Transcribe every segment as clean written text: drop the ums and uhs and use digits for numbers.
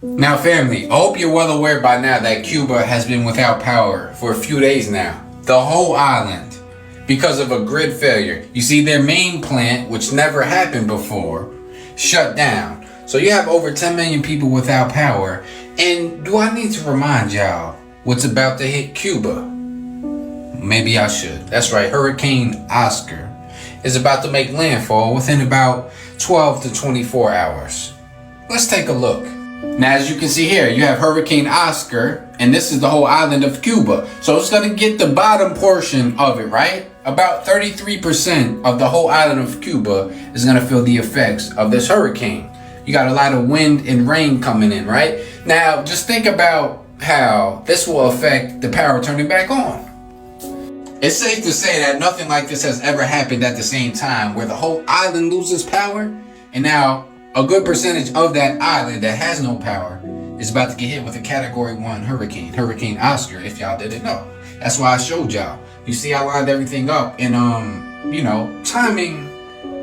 Now, family, I hope you're well aware by now that Cuba has been without power for a few days now. The whole island, because of a grid failure. You see, their main plant, which never happened before, shut down. So you have over 10 million people without power. And do I need to remind y'all what's about to hit Cuba? Maybe I should. That's right, Hurricane Oscar is about to make landfall within about 12 to 24 hours. Let's take a look. Now, as you can see here, you have Hurricane Oscar, and this is the whole island of Cuba. So it's going to get the bottom portion of it, right? About 33% of the whole island of Cuba is going to feel the effects of this hurricane. You got a lot of wind and rain coming in, right? Now, just think about how this will affect the power turning back on. It's safe to say that nothing like this has ever happened at the same time, where the whole island loses power, and now a good percentage of that island that has no power is about to get hit with a Category 1 hurricane, Hurricane Oscar, if y'all didn't know. That's why I showed y'all. You see, I lined everything up, and timing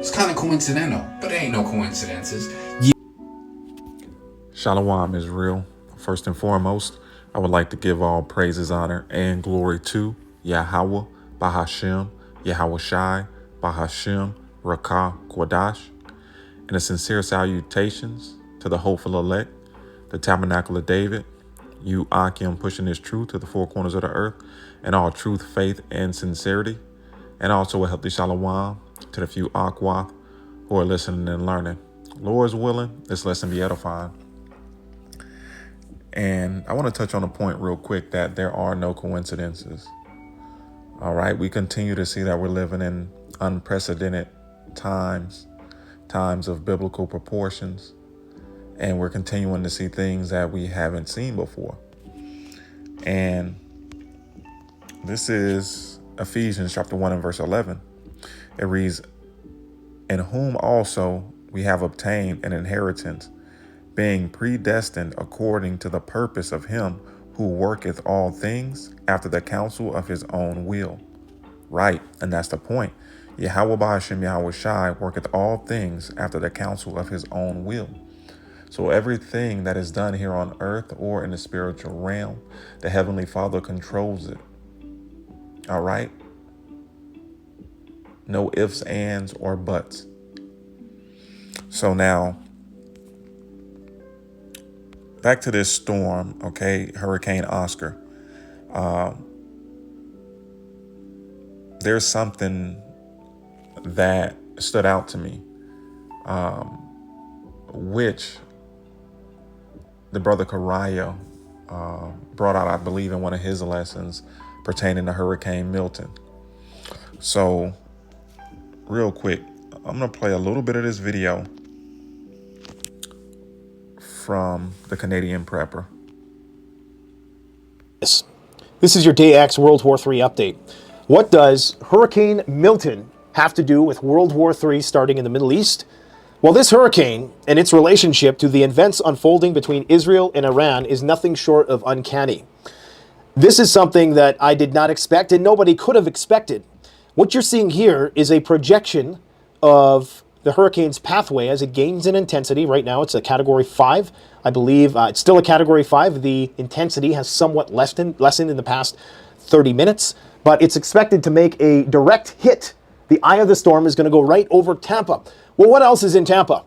is kind of coincidental, but it ain't no coincidences. Shalom is real. First and foremost, I would like to give all praises, honor, and glory to Yahweh, Bahashem, Yahweh Shai, Bahashem, Rakah, Quadash, and a sincere salutations to the hopeful elect, the Tabernacle of David, you Akim pushing this truth to the four corners of the earth, and all truth, faith, and sincerity, and also a healthy shalom to the few Akwath who are listening and learning. Lord's willing, this lesson be edifying. And I want to touch on a point real quick that there are no coincidences. All right, we continue to see that we're living in unprecedented times of biblical proportions, and we're continuing to see things that we haven't seen before. And this is Ephesians chapter 1 and verse 11. It reads, "In whom also we have obtained an inheritance, being predestined according to the purpose of him who worketh all things after the counsel of his own will." Right, and that's the point. Yahweh Ba'ashem Yahweh Shai worketh all things after the counsel of his own will. So everything that is done here on earth or in the spiritual realm, the Heavenly Father controls it. All right? No ifs, ands, or buts. So now, back to this storm, okay, Hurricane Oscar. There's something that stood out to me, which the brother Zakar'Yah brought out, I believe, in one of his lessons pertaining to Hurricane Milton. So, real quick, I'm going to play a little bit of this video from the Canadian Prepper. This is your Day X World War III update. What does Hurricane Milton have to do with World War III starting in the Middle East? Well, this hurricane and its relationship to the events unfolding between Israel and Iran is nothing short of uncanny. This is something that I did not expect and nobody could have expected. What you're seeing here is a projection of the hurricane's pathway as it gains in intensity. Right now it's a Category 5. I believe it's still a Category 5. The intensity has somewhat lessened in the past 30 minutes, but it's expected to make a direct hit. The eye of the storm is going to go right over Tampa. Well, what else is in Tampa?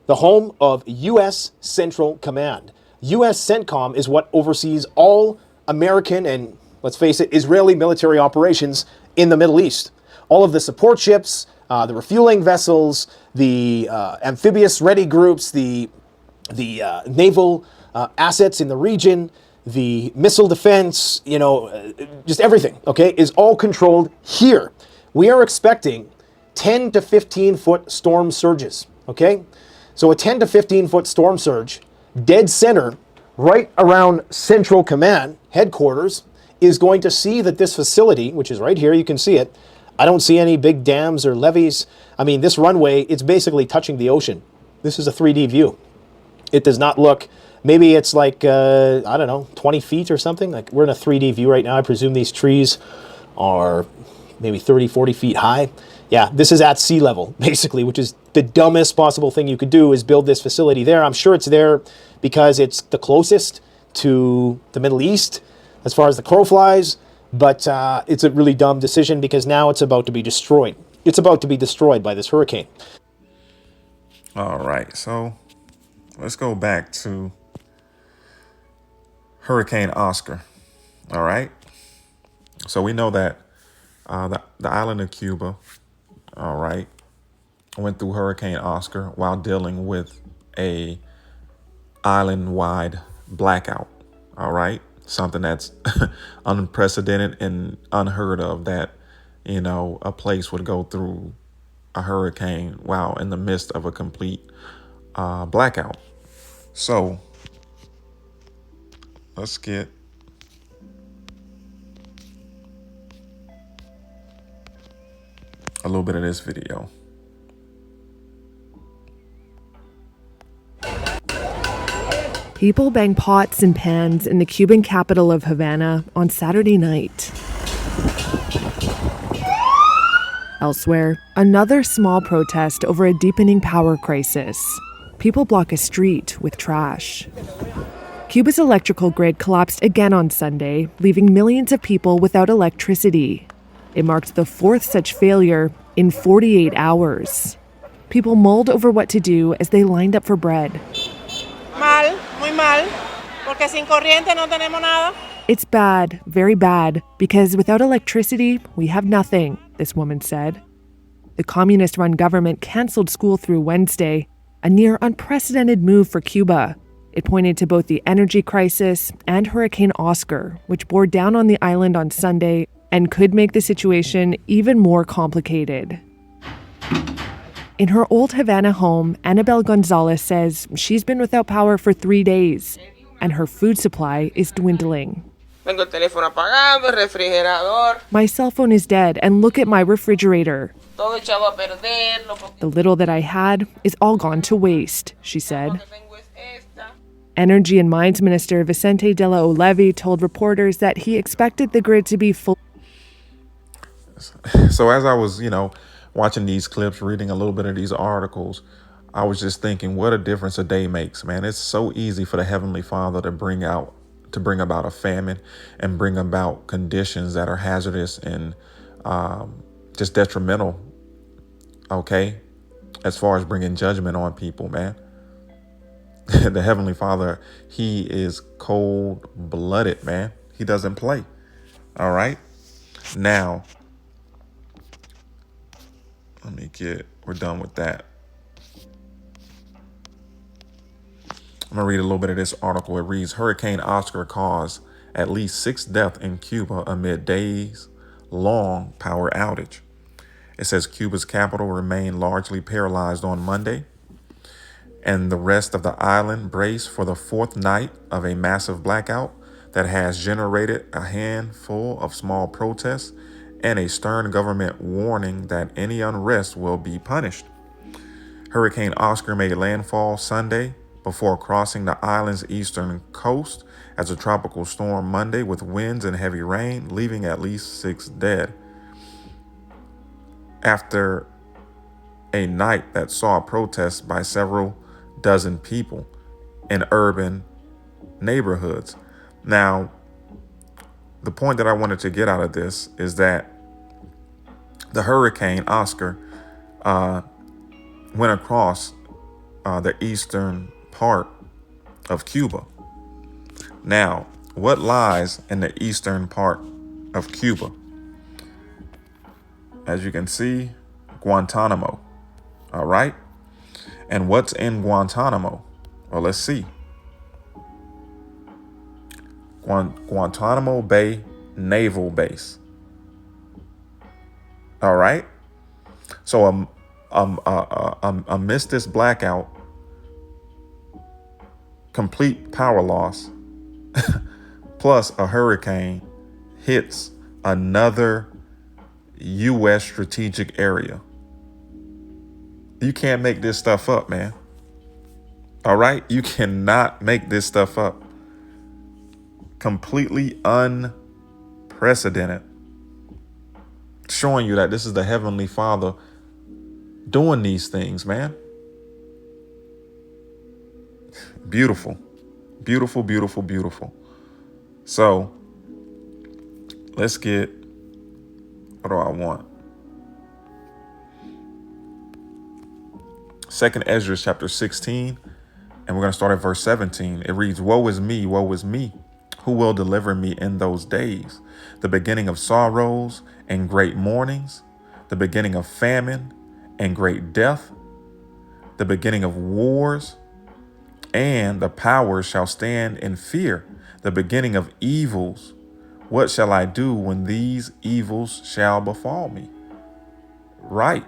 The home of U.S. Central Command. U.S. CENTCOM is what oversees all American and, let's face it, Israeli military operations in the Middle East. All of the support ships, the refueling vessels, the amphibious ready groups, the naval assets in the region, the missile defense, just everything, okay, is all controlled here. We are expecting 10 to 15 foot storm surges, okay? So a 10 to 15 foot storm surge, dead center, right around Central Command headquarters, is going to see that this facility, which is right here, you can see it. I don't see any big dams or levees. I mean, this runway, it's basically touching the ocean. This is a 3D view. It does not look, maybe it's like, 20 feet or something. Like, we're in a 3D view right now. I presume these trees are maybe 30, 40 feet high. Yeah, this is at sea level, basically, which is the dumbest possible thing you could do is build this facility there. I'm sure it's there because it's the closest to the Middle East as far as the crow flies, but it's a really dumb decision because now it's about to be destroyed. It's about to be destroyed by this hurricane. All right, so let's go back to Hurricane Oscar. All right, so we know that the island of Cuba, all right, went through Hurricane Oscar while dealing with a island-wide blackout. All right, something that's unprecedented and unheard of, that a place would go through a hurricane while in the midst of a complete blackout. So let's get a little bit of this video. People bang pots and pans in the Cuban capital of Havana on Saturday night. Elsewhere, another small protest over a deepening power crisis. People block a street with trash. Cuba's electrical grid collapsed again on Sunday, leaving millions of people without electricity. It marked the fourth such failure in 48 hours. People mulled over what to do as they lined up for bread. Mal, muy mal, porque sin corriente no tenemos nada. It's bad, very bad, because without electricity, we have nothing, this woman said. The communist-run government canceled school through Wednesday, a near unprecedented move for Cuba. It pointed to both the energy crisis and Hurricane Oscar, which bore down on the island on Sunday and could make the situation even more complicated. In her old Havana home, Annabelle Gonzalez says she's been without power for 3 days, and her food supply is dwindling. Tengo el teléfono apagado, el refrigerador. My cell phone is dead, and look at my refrigerator. Todo echado a perder. The little that I had is all gone to waste, she said. Lo que tengo es esta. Energy and Mines Minister Vicente de la Oleve told reporters that he expected the grid to be full. So as I was, watching these clips, reading a little bit of these articles, I was just thinking, what a difference a day makes, man. It's so easy for the Heavenly Father to bring about a famine and bring about conditions that are hazardous and just detrimental, okay, as far as bringing judgment on people, man. The Heavenly Father, he is cold-blooded, man. He doesn't play, all right? Now, we're done with that. I'm going to read a little bit of this article. It reads, Hurricane Oscar caused at least 6 deaths in Cuba amid days-long power outage. It says Cuba's capital remained largely paralyzed on Monday, and the rest of the island braced for the 4th night of a massive blackout that has generated a handful of small protests and a stern government warning that any unrest will be punished. Hurricane Oscar made landfall Sunday before crossing the island's eastern coast as a tropical storm Monday with winds and heavy rain, leaving at least 6 dead. After a night that saw protests by several dozen people in urban neighborhoods. Now, the point that I wanted to get out of this is that the Hurricane Oscar went across the eastern part of Cuba. Now, what lies in the eastern part of Cuba? As you can see, Guantanamo. All right. And what's in Guantanamo? Well, let's see. Guantanamo Bay Naval Base. All right. So amidst this blackout, complete power loss, plus a hurricane hits another U.S. strategic area. You can't make this stuff up, man. All right? You cannot make this stuff up. Completely unprecedented. Showing you that this is the Heavenly Father doing these things, man. Beautiful, beautiful, beautiful, beautiful. So let's get, what do I want? Second Ezra chapter 16, and we're going to start at verse 17. It reads, woe is me, who will deliver me in those days? The beginning of sorrows and great mournings, the beginning of famine and great death, the beginning of wars, and the powers shall stand in fear, the beginning of evils. What shall I do when these evils shall befall me? Right.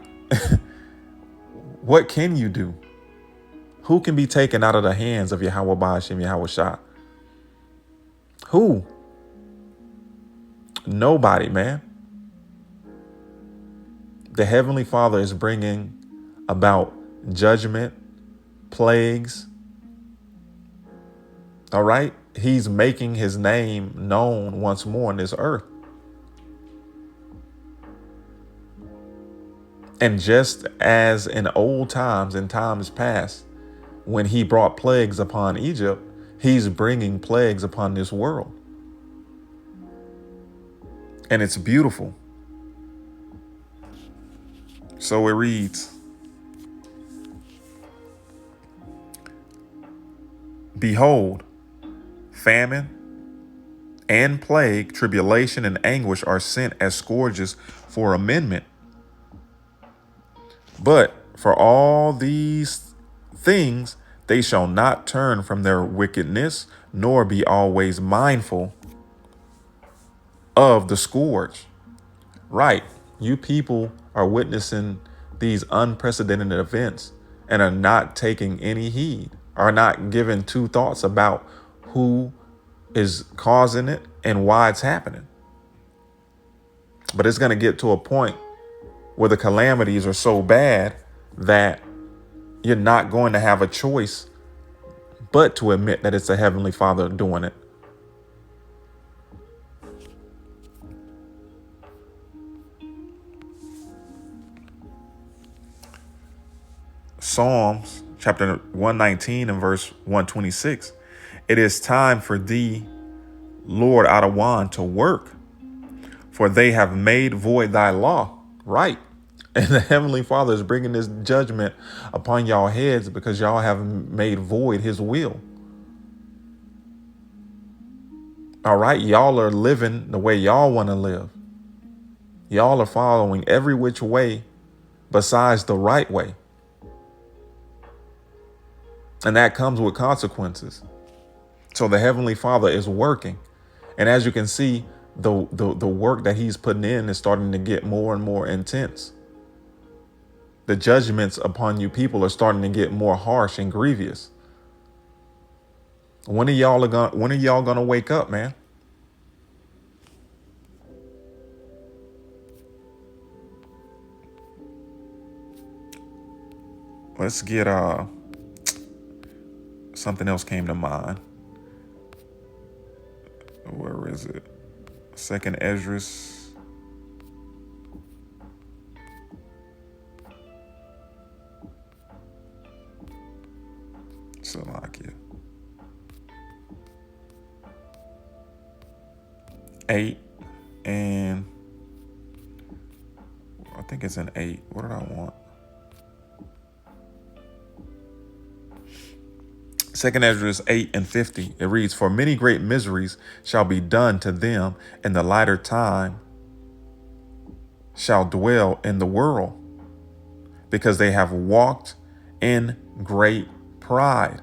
What can you do? Who can be taken out of the hands of Yahweh Ba'ashem Yahweh Shah? Who? Nobody, man. The Heavenly Father is bringing about judgment, plagues. All right? He's making his name known once more on this earth. And just as in old times, in times past, when he brought plagues upon Egypt, he's bringing plagues upon this world. And it's beautiful. So it reads, behold, famine and plague, tribulation and anguish are sent as scourges for amendment. But for all these things, they shall not turn from their wickedness, nor be always mindful of the scourge. Right. You people are witnessing these unprecedented events and are not taking any heed, are not giving two thoughts about who is causing it and why it's happening. But it's going to get to a point where the calamities are so bad that you're not going to have a choice but to admit that it's the Heavenly Father doing it. Psalms chapter 119 and verse 126. It is time for thee, Lord Adawan, to work, for they have made void thy law. Right. And the Heavenly Father is bringing this judgment upon y'all heads because y'all have made void his will. All right. Y'all are living the way y'all want to live. Y'all are following every which way besides the right way. And that comes with consequences. So the Heavenly Father is working. And as you can see, the work that he's putting in is starting to get more and more intense. The judgments upon you people are starting to get more harsh and grievous. When are y'all gonna wake up, man? Let's get something else came to mind. Where is it? Second Ezra. Zakar'Yah. 8 and I think it's an 8. What did I want? Second Ezra 8 and 50. It reads, for many great miseries shall be done to them in the latter time shall dwell in the world, because they have walked in great pride.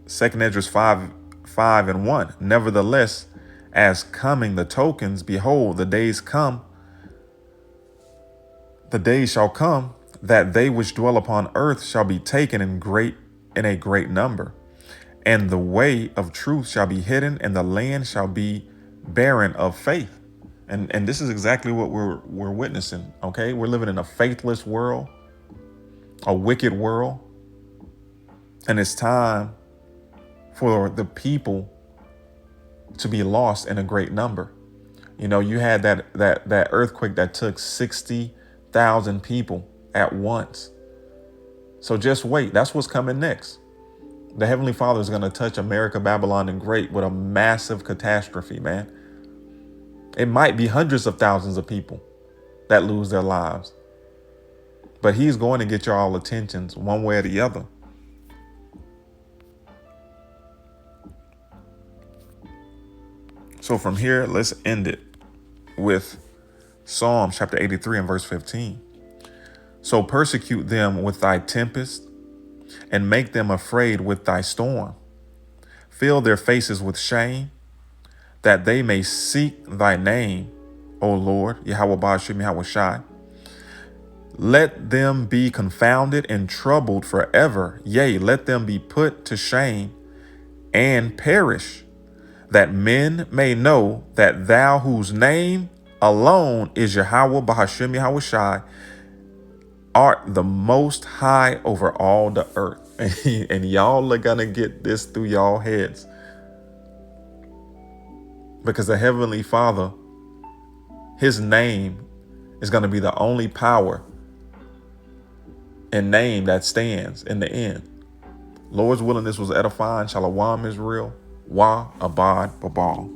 Second Ezra 5 and 1. Nevertheless, as coming the tokens, behold, the days shall come, that they which dwell upon earth shall be taken in a great number, and the way of truth shall be hidden, and the land shall be barren of faith. And this is exactly what we're witnessing. Okay, we're living in a faithless world, a wicked world, and it's time for the people to be lost in a great number. You know, you had that earthquake that took 60,000 people at once. So just wait. That's what's coming next. The Heavenly Father is going to touch America, Babylon, and Great with a massive catastrophe, man. It might be hundreds of thousands of people that lose their lives. But he's going to get your all attentions one way or the other. So from here, let's end it with Psalm chapter 83 and verse 15. So persecute them with thy tempest and make them afraid with thy storm. Fill their faces with shame, that they may seek thy name, O Lord, Yahweh Ba'ashim Yahweh Shai. Let them be confounded and troubled forever. Yea, let them be put to shame and perish, that men may know that thou, whose name alone is Yahweh Ba'ashim Yahweh Shai, art the most high over all the earth. And y'all are gonna get this through y'all heads, because the Heavenly Father, his name is going to be the only power and name that stands in the end. Lord's willing, this was edifying. Shalom Israel. Wa Abad Babal.